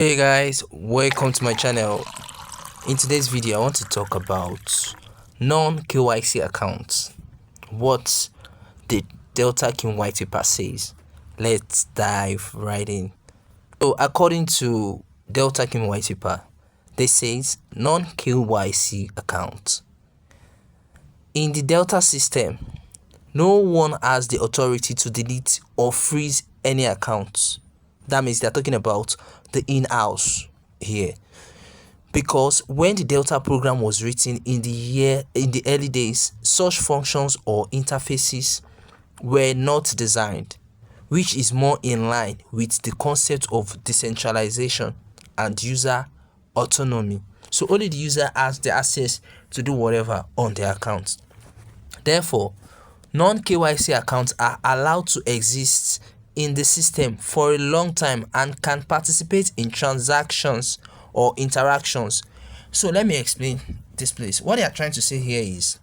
Hey guys, welcome to my channel. In today's video I want to talk about non-KYC accounts, what the Delta King white paper says. Let's dive right in. So according to Delta King white paper, they says non-KYC accounts. In the Delta system, no one has the authority to delete or freeze any accounts. That means they're talking about the in-house here, because when the Delta program was written in the early days, such functions or interfaces were not designed, which is more in line with the concept of decentralization and user autonomy. So only the user has the access to do whatever on their account. Therefore, non-KYC accounts are allowed to exist in the system for a long time and can participate in transactions or interactions. So let me explain this place. What they are trying to say here is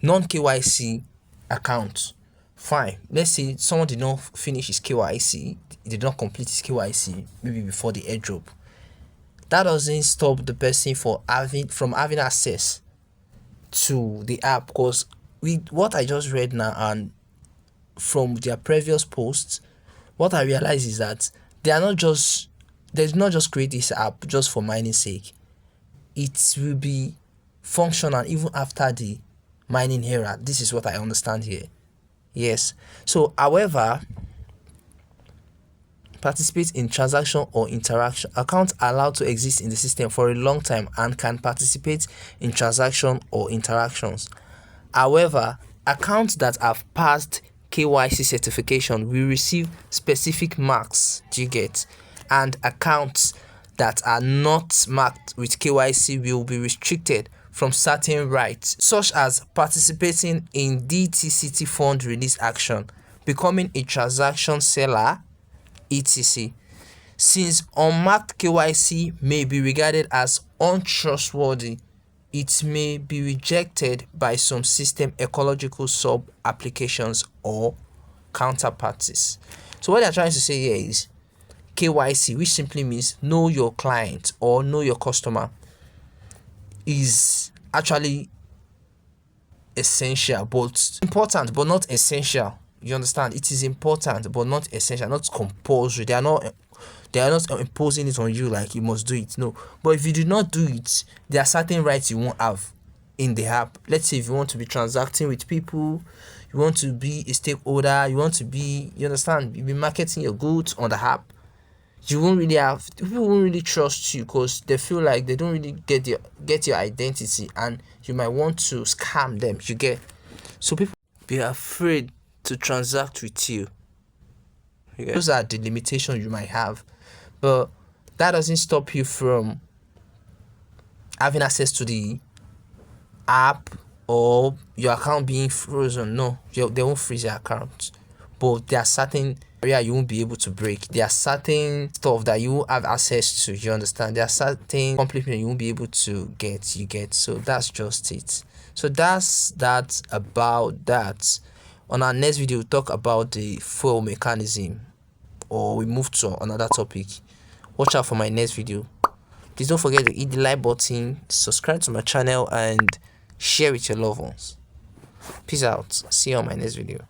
non-KYC account. Fine. Let's say someone did not finish his KYC, did not complete his KYC maybe before the airdrop. That doesn't stop the person from having access to the app, because what I just read now and from their previous posts, what I realize is that they did not just create this app just for mining sake. It will be functional even after the mining era. This is what I understand here. Yes. So however, participate in transaction or interaction. Accounts are allowed to exist in the system for a long time and can participate in transaction or interactions. However, accounts that have passed KYC certification will receive specific marks, do you get? And accounts that are not marked with KYC will be restricted from certain rights, such as participating in DTCT fund release action, becoming a transaction seller, etc. Since unmarked KYC may be regarded as untrustworthy, it may be rejected by some system ecological sub-applications or counterparties. So what they're trying to say here is KYC, which simply means know your client or know your customer, is actually essential, but important, but not essential. You understand? It is important, but not essential, not compulsory. They are not imposing it on you like you must do it. No. But if you do not do it, there are certain rights you won't have in the app. Let's say if you want to be transacting with people, you want to be a stakeholder, you understand, you be marketing your goods on the app, people won't really trust you because they feel like they don't really get your identity, and you might want to scam them. You get? So people be afraid to transact with you. Those are the limitations you might have, but that doesn't stop you from having access to the app or your account being frozen. No, they won't freeze your account, but there are certain areas you won't be able to break. There are certain stuff that you won't have access to. You understand? There are certain compliments you won't be able to get. You get? So that's just it. So that's about that. On our next video, we'll talk about the fuel mechanism, or we move to another topic. Watch out for my next video. Please don't forget to hit the like button, subscribe to my channel, and share with your loved ones. Peace out. See you on my next video.